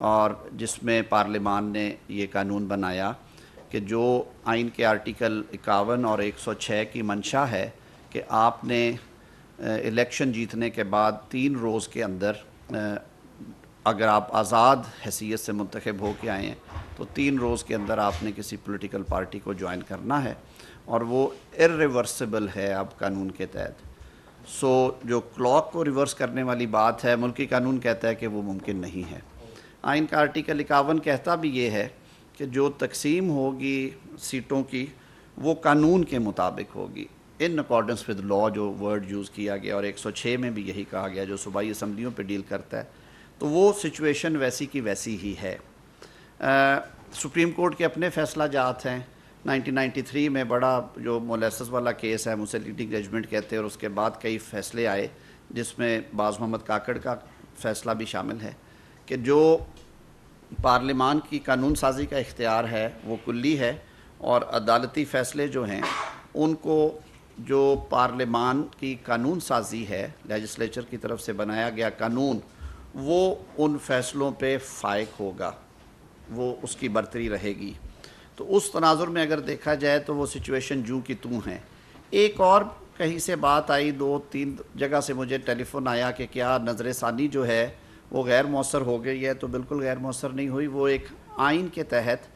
اور جس میں پارلیمان نے یہ قانون بنایا کہ جو آئین کے آرٹیکل 51 اور 106 کی منشا ہے کہ آپ نے الیکشن جیتنے کے بعد 3 روز کے اندر اگر آپ آزاد حیثیت سے منتخب ہو کے آئے ہیں تو 3 روز کے اندر آپ نے کسی پولیٹیکل پارٹی کو جوائن کرنا ہے، اور وہ irreversible ہے اب قانون کے تحت۔ جو کلاک کو ریورس کرنے والی بات ہے، ملکی قانون کہتا ہے کہ وہ ممکن نہیں ہے۔ آئین کا آرٹیکل 51 کہتا بھی یہ ہے کہ جو تقسیم ہوگی سیٹوں کی وہ قانون کے مطابق ہوگی، ان اکارڈنس ود لاء جو ورڈ یوز کیا گیا، اور 106 میں بھی یہی کہا گیا جو صوبائی اسمبلیوں پہ ڈیل کرتا ہے، تو وہ سچویشن ویسی کی ویسی ہی ہے۔ سپریم کورٹ کے اپنے فیصلہ جات ہیں۔ 1993 میں بڑا جو مولیسس والا کیس ہے، مسلیڈنگ ججمنٹ کہتے ہیں، اور اس کے بعد کئی فیصلے آئے جس میں باز محمد کاکڑ کا فیصلہ بھی شامل ہے کہ جو پارلیمان کی قانون سازی کا اختیار ہے وہ کلی ہے، اور عدالتی فیصلے جو ہیں ان کو جو پارلیمان کی قانون سازی ہے، لیجسلیچر کی طرف سے بنایا گیا قانون، وہ ان فیصلوں پہ فائق ہوگا، وہ اس کی برتری رہے گی۔ تو اس تناظر میں اگر دیکھا جائے تو وہ سچویشن جوں کی توں ہیں۔ ایک اور کہیں سے بات آئی، 2-3 جگہ سے مجھے ٹیلی فون آیا کہ کیا نظر ثانی جو ہے وہ غیر مؤثر ہو گئی ہے، تو بالکل غیر مؤثر نہیں ہوئی۔ وہ ایک آئین کے تحت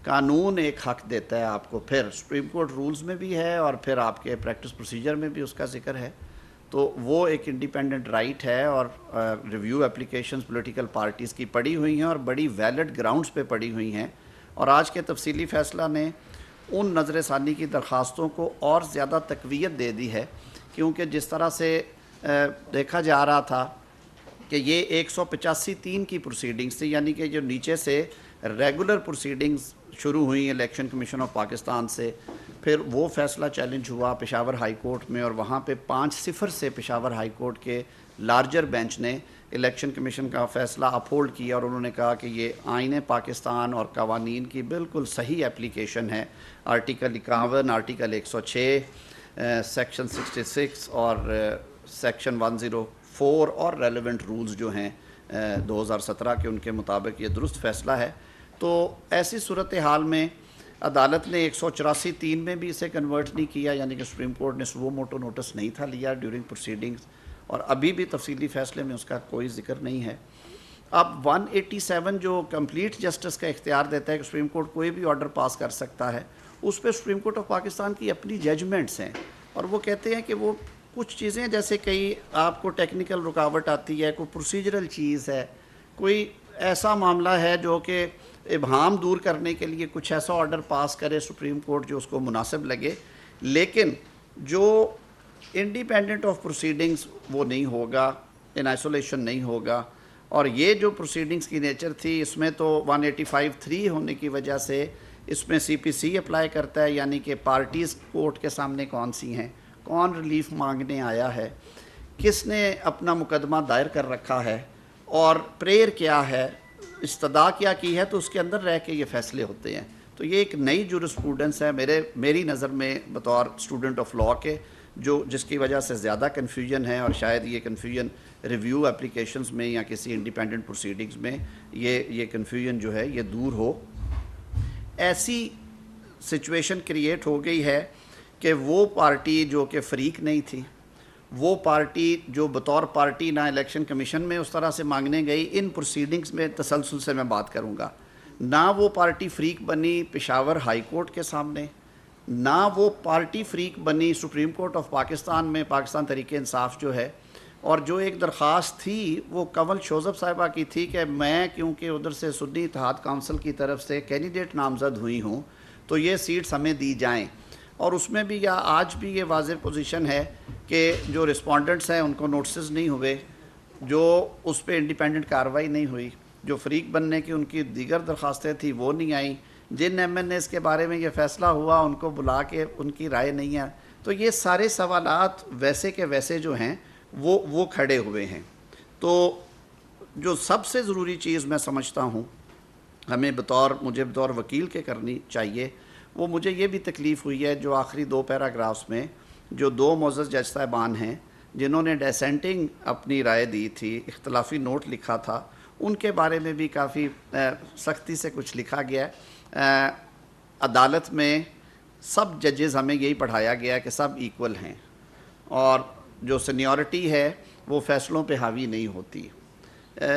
قانون ایک حق دیتا ہے آپ کو، پھر سپریم کورٹ رولز میں بھی ہے اور پھر آپ کے پریکٹس پروسیجر میں بھی اس کا ذکر ہے، تو وہ ایک انڈیپینڈنٹ رائٹ ہے، اور ریویو اپلیکیشنز پولیٹیکل پارٹیز کی پڑی ہوئی ہیں اور بڑی ویلڈ گراؤنڈز پہ پڑی ہوئی ہیں، اور آج کے تفصیلی فیصلہ نے ان نظر ثانی کی درخواستوں کو اور زیادہ تقویت دے دی ہے، کیونکہ جس طرح سے دیکھا جا رہا تھا کہ یہ 185(3) کی پروسیڈنگز تھی، یعنی کہ جو نیچے سے ریگولر پروسیڈنگز شروع ہوئی الیکشن کمیشن آف پاکستان سے، پھر وہ فیصلہ چیلنج ہوا پشاور ہائی کورٹ میں، اور وہاں پہ 5-0 سے پشاور ہائی کورٹ کے لارجر بینچ نے الیکشن کمیشن کا فیصلہ اپہولڈ کیا، اور انہوں نے کہا کہ یہ آئین پاکستان اور قوانین کی بالکل صحیح اپلیکیشن ہے۔ آرٹیکل 51، آرٹیکل 106، سیکشن 66 اور سیکشن 104 اور ریلیونٹ رولز جو ہیں 2017 کے، ان کے مطابق یہ درست فیصلہ ہے۔ تو ایسی صورتحال میں عدالت نے 184(3) میں بھی اسے کنورٹ نہیں کیا، یعنی کہ سپریم کورٹ نے سو موٹو نوٹس نہیں تھا لیا ڈیورنگ پروسیڈنگز، اور ابھی بھی تفصیلی فیصلے میں اس کا کوئی ذکر نہیں ہے۔ اب 187 جو کمپلیٹ جسٹس کا اختیار دیتا ہے کہ سپریم کورٹ کوئی بھی آرڈر پاس کر سکتا ہے، اس پہ سپریم کورٹ آف پاکستان کی اپنی ججمنٹس ہیں، اور وہ کہتے ہیں کہ وہ کچھ چیزیں جیسے کئی آپ کو ٹیکنیکل رکاوٹ آتی ہے، کوئی پروسیجرل چیز ہے، کوئی ایسا معاملہ ہے جو کہ ابہام دور کرنے کے لیے کچھ ایسا آرڈر پاس کرے سپریم کورٹ جو اس کو مناسب لگے، لیکن جو انڈیپینڈنٹ آف پروسیڈنگز وہ نہیں ہوگا، ان آئسولیشن نہیں ہوگا۔ اور یہ جو پروسیڈنگز کی نیچر تھی، اس میں تو 185(3) ہونے کی وجہ سے اس میں CPC اپلائی کرتا ہے، یعنی کہ پارٹیز کورٹ کے سامنے کون سی ہیں، کون ریلیف مانگنے آیا ہے، کس نے اپنا مقدمہ دائر کر رکھا ہے، اور پریئر کیا ہے، استدعا کیا کی ہے، تو اس کے اندر رہ کے یہ فیصلے ہوتے ہیں۔ تو یہ ایک نئی جورسپروڈنس ہے میری نظر میں بطور اسٹوڈنٹ آف لاء کے، جس کی وجہ سے زیادہ کنفیوژن ہے، اور شاید یہ کنفیوژن ریویو اپلیکیشنز میں یا کسی انڈیپینڈنٹ پروسیڈنگز میں یہ کنفیوژن جو ہے یہ دور ہو۔ ایسی سچویشن کریٹ ہو گئی ہے کہ وہ پارٹی جو کہ فریق نہیں تھی، وہ پارٹی جو بطور پارٹی نہ الیکشن کمیشن میں اس طرح سے مانگنے گئی، ان پروسیڈنگز میں تسلسل سے میں بات کروں گا، نہ وہ پارٹی فریق بنی پشاور ہائی کورٹ کے سامنے، نہ وہ پارٹی فریق بنی سپریم کورٹ آف پاکستان میں، پاکستان تحریک انصاف جو ہے، اور جو ایک درخواست تھی وہ کنول شوذب صاحبہ کی تھی کہ میں کیونکہ ادھر سے سنی اتحاد کونسل کی طرف سے کینڈیڈیٹ نامزد ہوئی ہوں تو یہ سیٹس ہمیں دی جائیں، اور اس میں بھی یا آج بھی یہ واضح پوزیشن ہے کہ جو رسپونڈنٹس ہیں ان کو نوٹسز نہیں ہوئے، جو اس پہ انڈیپینڈنٹ کارروائی نہیں ہوئی، جو فریق بننے کی ان کی دیگر درخواستیں تھیں وہ نہیں آئیں، جن MNAs کے بارے میں یہ فیصلہ ہوا ان کو بلا کے ان کی رائے نہیں ہے۔ تو یہ سارے سوالات ویسے کے ویسے جو ہیں وہ کھڑے ہوئے ہیں۔ تو جو سب سے ضروری چیز میں سمجھتا ہوں ہمیں مجھے بطور وکیل کے کرنی چاہیے، وہ مجھے یہ بھی تکلیف ہوئی ہے جو آخری 2 پیراگرافز میں جو 2 معزز جج صاحبان ہیں جنہوں نے ڈیسینٹنگ اپنی رائے دی تھی، اختلافی نوٹ لکھا تھا، ان کے بارے میں بھی کافی سختی سے کچھ لکھا گیا ہے. عدالت میں سب ججز ہمیں یہی پڑھایا گیا ہے کہ سب ایکول ہیں اور جو سینیورٹی ہے وہ فیصلوں پہ حاوی نہیں ہوتی.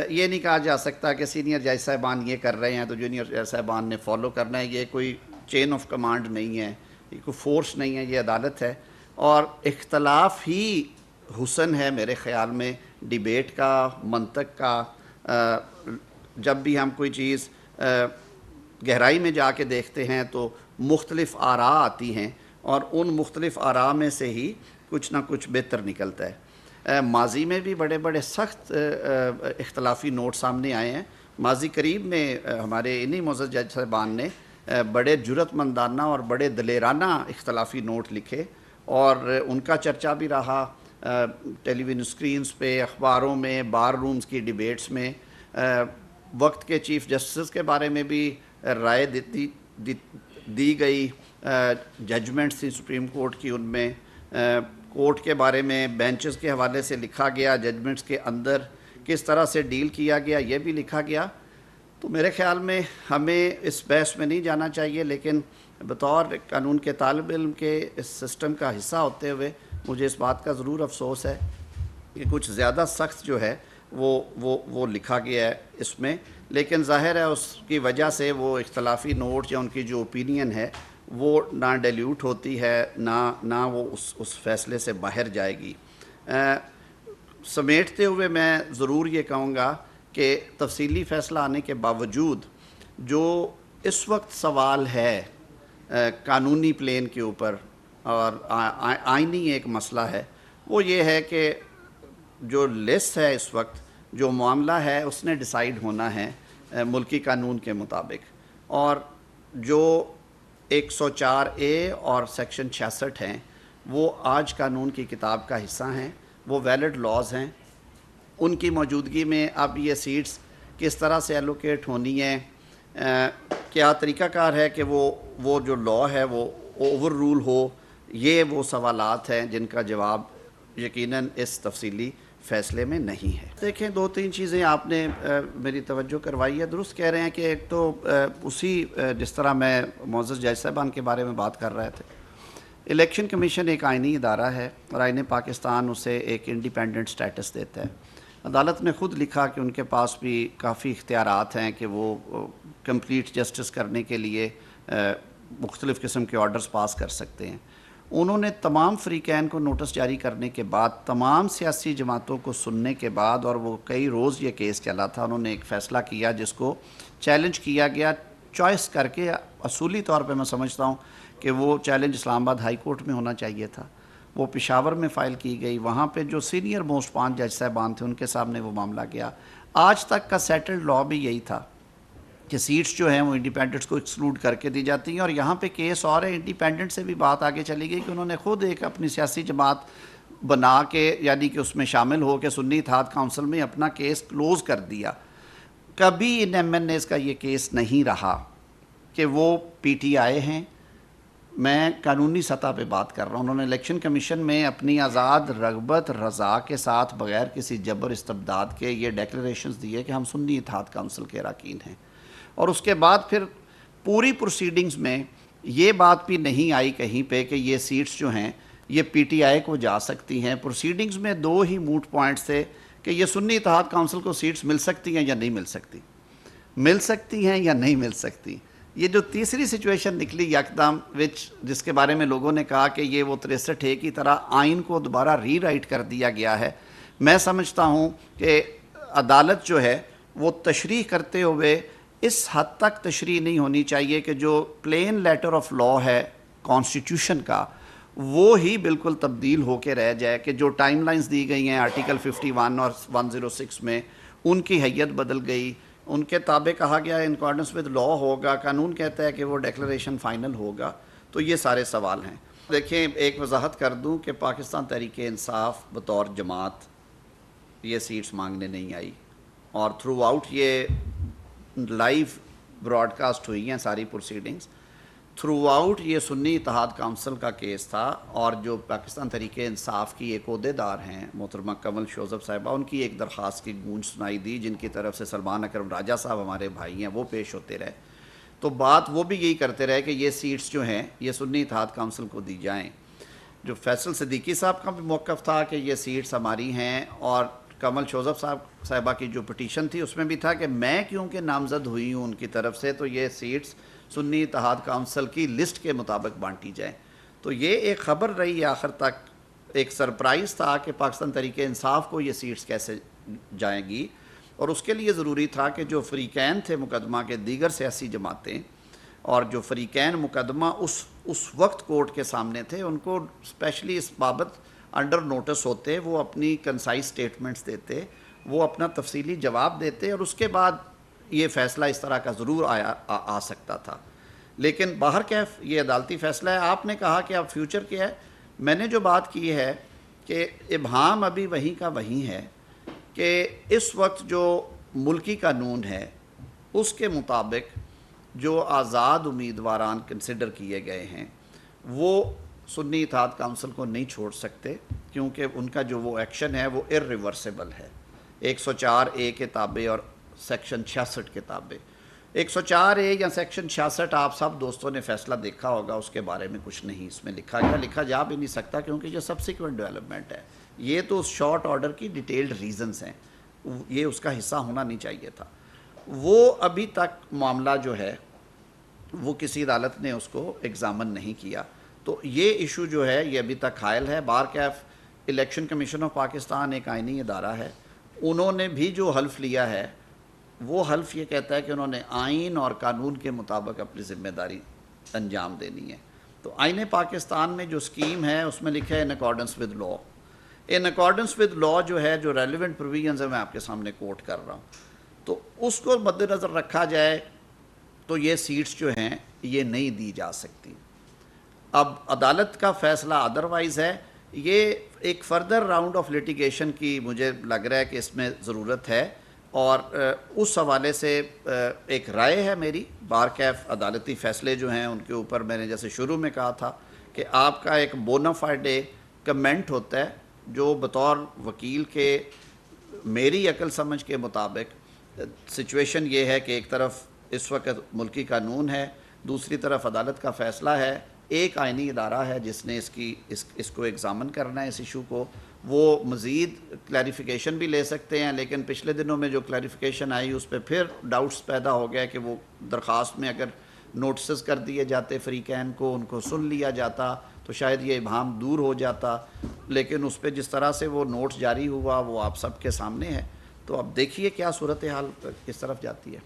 یہ نہیں کہا جا سکتا کہ سینئر جج صاحبان یہ کر رہے ہیں تو جونیئر جج صاحبان نے فالو کرنا ہے. یہ کوئی چین آف کمانڈ نہیں ہے, یہ کوئی فورس نہیں ہے, یہ عدالت ہے. اور اختلاف ہی حسن ہے میرے خیال میں ڈیبیٹ کا, منطق کا. جب بھی ہم کوئی چیز گہرائی میں جا کے دیکھتے ہیں تو مختلف آراء آتی ہیں اور ان مختلف آراء میں سے ہی کچھ نہ کچھ بہتر نکلتا ہے. ماضی میں بھی بڑے بڑے سخت اختلافی نوٹ سامنے آئے ہیں. ماضی قریب میں ہمارے انہی معزز جج صاحبان نے بڑے جرأت مندانہ اور بڑے دلیرانہ اختلافی نوٹ لکھے اور ان کا چرچا بھی رہا ٹیلی ویژن اسکرینز پہ, اخباروں میں, بار رومز کی ڈیبیٹس میں. وقت کے چیف جسٹس کے بارے میں بھی رائے دی گئی, ججمنٹس تھی سپریم کورٹ کی, ان میں کورٹ کے بارے میں بینچز کے حوالے سے لکھا گیا, ججمنٹس کے اندر کس طرح سے ڈیل کیا گیا یہ بھی لکھا گیا. تو میرے خیال میں ہمیں اس بحث میں نہیں جانا چاہیے, لیکن بطور قانون کے طالب علم کے اس سسٹم کا حصہ ہوتے ہوئے مجھے اس بات کا ضرور افسوس ہے کہ کچھ زیادہ سخت جو ہے وہ لکھا گیا ہے اس میں. لیکن ظاہر ہے اس کی وجہ سے وہ اختلافی نوٹ یا ان کی جو اوپینین ہے وہ نہ ڈیلیوٹ ہوتی ہے نہ وہ اس فیصلے سے باہر جائے گی. سمیٹتے ہوئے میں ضرور یہ کہوں گا کہ تفصیلی فیصلہ آنے کے باوجود جو اس وقت سوال ہے قانونی پلین کے اوپر اور آئینی ایک مسئلہ ہے, وہ یہ ہے کہ جو لسٹ ہے اس وقت, جو معاملہ ہے اس نے ڈیسائیڈ ہونا ہے ملکی قانون کے مطابق, اور جو 104A اور سیکشن 66 ہیں وہ آج قانون کی کتاب کا حصہ ہیں, وہ ویلڈ لاز ہیں. ان کی موجودگی میں اب یہ سیٹس کس طرح سے ایلوکیٹ ہونی ہیں, کیا طریقہ کار ہے کہ وہ جو لا ہے وہ اوور رول ہو, یہ وہ سوالات ہیں جن کا جواب یقیناً اس تفصیلی فیصلے میں نہیں ہے. دیکھیں 2-3 چیزیں آپ نے میری توجہ کروائی ہے. درست کہہ رہے ہیں کہ ایک تو اسی جس طرح میں معزز جج صاحبان کے بارے میں بات کر رہے تھے, الیکشن کمیشن ایک آئینی ادارہ ہے اور آئین پاکستان اسے ایک انڈیپینڈنٹ سٹیٹس دیتا ہے. عدالت نے خود لکھا کہ ان کے پاس بھی کافی اختیارات ہیں کہ وہ کمپلیٹ جسٹس کرنے کے لیے مختلف قسم کے آرڈرز پاس کر سکتے ہیں. انہوں نے تمام فریقین کو نوٹس جاری کرنے کے بعد, تمام سیاسی جماعتوں کو سننے کے بعد, اور وہ کئی روز یہ کیس چلا تھا, انہوں نے ایک فیصلہ کیا جس کو چیلنج کیا گیا چوائس کر کے. اصولی طور پہ میں سمجھتا ہوں کہ وہ چیلنج اسلام آباد ہائی کورٹ میں ہونا چاہیے تھا, وہ پشاور میں فائل کی گئی. وہاں پہ جو سینئر موسٹ 5 جج صاحبان تھے ان کے سامنے وہ معاملہ گیا. آج تک کا سیٹلڈ لا بھی یہی تھا کہ سیٹس جو ہیں وہ انڈیپینڈنٹس کو ایکسکلوڈ کر کے دی جاتی ہیں. اور یہاں پہ کیس اور ہے, انڈیپینڈنٹ سے بھی بات آگے چلی گئی کہ انہوں نے خود ایک اپنی سیاسی جماعت بنا کے, یعنی کہ اس میں شامل ہو کے سنی اتحاد کونسل میں اپنا کیس کلوز کر دیا. کبھی ان ایم این ایز کا یہ کیس نہیں رہا کہ وہ پی ٹی آئی ہیں. میں قانونی سطح پہ بات کر رہا ہوں. انہوں نے الیکشن کمیشن میں اپنی آزاد رغبت رضا کے ساتھ بغیر کسی جبر استبداد کے یہ ڈیکلریشنز دیے کہ ہم سنی اتحاد کونسل کے اراکین ہیں, اور اس کے بعد پھر پوری پروسیڈنگز میں یہ بات بھی نہیں آئی کہیں پہ کہ یہ سیٹس جو ہیں یہ پی ٹی آئی کو جا سکتی ہیں. پروسیڈنگز میں 2 ہی موٹ پوائنٹس تھے کہ یہ سنی اتحاد کونسل کو سیٹس مل سکتی ہیں یا نہیں مل سکتی, مل سکتی ہیں یا نہیں مل سکتی. یہ جو تیسری سچویشن نکلی یکدم جس کے بارے میں لوگوں نے کہا کہ یہ وہ 63A کی طرح آئین کو دوبارہ ری رائٹ کر دیا گیا ہے, میں سمجھتا ہوں کہ عدالت جو ہے وہ تشریح کرتے ہوئے اس حد تک تشریح نہیں ہونی چاہیے کہ جو پلین لیٹر آف لا ہے کانسٹیٹیوشن کا وہ ہی بالکل تبدیل ہو کے رہ جائے, کہ جو ٹائم لائنز دی گئی ہیں آرٹیکل 51 اور 106 میں ان کی حیت بدل گئی, ان کے تابع کہا گیا ان اکارڈنس ود لا ہوگا, قانون کہتا ہے کہ وہ ڈیکلریشن فائنل ہوگا. تو یہ سارے سوال ہیں. دیکھیں ایک وضاحت کر دوں کہ پاکستان تحریک انصاف بطور جماعت یہ سیٹس مانگنے نہیں آئی, اور تھرو آؤٹ یہ لائیو براڈ کاسٹ ہوئی ہیں ساری پروسیڈنگز. تھرو آؤٹ یہ سنی اتحاد کونسل کا کیس تھا، اور جو پاکستان تحریک انصاف کی ایک عہدیدار ہیں محترمہ کمل شوذب صاحبہ، ان کی ایک درخواست کی گونج سنائی دی، جن کی طرف سے سلمان اکرم راجہ صاحب ہمارے بھائی ہیں وہ پیش ہوتے رہے، تو بات وہ بھی یہی کرتے رہے کہ یہ سیٹس جو ہیں یہ سنی اتحاد کونسل کو دی جائیں۔ جو فیصل صدیقی صاحب کا بھی موقف تھا کہ یہ سیٹس ہماری ہیں، اور کمل شوذب صاحبہ کی جو پٹیشن تھی اس میں بھی تھا کہ میں کیونکہ نامزد ہوئی ہوں ان کی طرف سے، تو یہ سیٹس سنی اتحاد کونسل کی لسٹ کے مطابق بانٹی جائیں۔ تو یہ ایک خبر رہی آخر تک، ایک سرپرائز تھا کہ پاکستان تحریک انصاف کو یہ سیٹس کیسے جائیں گی، اور اس کے لیے ضروری تھا کہ جو فریقین تھے مقدمہ کے دیگر سیاسی جماعتیں، اور جو فریقین مقدمہ اس وقت کورٹ کے سامنے تھے، ان کو اسپیشلی اس بابت انڈر نوٹس ہوتے، وہ اپنی کنسائز سٹیٹمنٹس دیتے، وہ اپنا تفصیلی جواب دیتے، اور اس کے بعد یہ فیصلہ اس طرح کا ضرور آ سکتا تھا۔ لیکن باہر کیف یہ عدالتی فیصلہ ہے۔ آپ نے کہا کہ اب فیوچر کیا ہے، میں نے جو بات کی ہے کہ ابہام ابھی وہیں کا وہیں ہے کہ اس وقت جو ملکی قانون ہے اس کے مطابق جو آزاد امیدواران کنسیڈر کیے گئے ہیں وہ سنی اتحاد کونسل کو نہیں چھوڑ سکتے، کیونکہ ان کا جو وہ ایکشن ہے وہ ارریورسیبل ہے، 104A کے تابع اور سیکشن 66 کے تابع۔ 104A یا سیکشن 66 آپ سب دوستوں نے فیصلہ دیکھا ہوگا، اس کے بارے میں کچھ نہیں اس میں لکھا جا بھی نہیں سکتا، کیونکہ یہ سبسیکوینٹ ڈیولپمنٹ ہے، یہ تو اس شارٹ آرڈر کی ڈیٹیلڈ ریزنز ہیں، یہ اس کا حصہ ہونا نہیں چاہیے تھا۔ وہ ابھی تک معاملہ جو ہے وہ کسی عدالت نے اس کو ایگزامن نہیں کیا، تو یہ ایشو جو ہے یہ ابھی تک حائل ہے۔ بار کیف الیکشن کمیشن آف پاکستان ایک آئینی ادارہ ہے، انہوں نے بھی جو حلف لیا ہے وہ حلف یہ کہتا ہے کہ انہوں نے آئین اور قانون کے مطابق اپنی ذمہ داری انجام دینی ہے۔ تو آئین پاکستان میں جو اسکیم ہے اس میں لکھا ہے in accordance with law. In accordance with law جو ہے، جو ریلیونٹ پروویژنز ہے میں آپ کے سامنے کوٹ کر رہا ہوں، تو اس کو مد نظر رکھا جائے تو یہ سیٹس جو ہیں یہ نہیں دی جا سکتی۔ اب عدالت کا فیصلہ ادروائز ہے، یہ ایک فردر راؤنڈ آف لیٹیگیشن کی مجھے لگ رہا ہے کہ اس میں ضرورت ہے، اور اس حوالے سے ایک رائے ہے میری، بار کیف عدالتی فیصلے جو ہیں ان کے اوپر میں نے جیسے شروع میں کہا تھا کہ آپ کا ایک بونافائڈ کمنٹ ہوتا ہے جو بطور وکیل کے میری عقل سمجھ کے مطابق سچویشن یہ ہے کہ ایک طرف اس وقت ملکی قانون ہے، دوسری طرف عدالت کا فیصلہ ہے، ایک آئینی ادارہ ہے جس نے اس کو ایگزامن کرنا ہے، اس ایشو کو، وہ مزید کلیریفیکیشن بھی لے سکتے ہیں، لیکن پچھلے دنوں میں جو کلیریفیکیشن آئی اس پہ پھر ڈاؤٹس پیدا ہو گیا کہ وہ درخواست میں اگر نوٹسز کر دیے جاتے فریقین کو، ان کو سن لیا جاتا تو شاید یہ ابہام دور ہو جاتا، لیکن اس پہ جس طرح سے وہ نوٹس جاری ہوا وہ آپ سب کے سامنے ہے، تو اب دیکھیے کیا صورتحال کس طرف جاتی ہے۔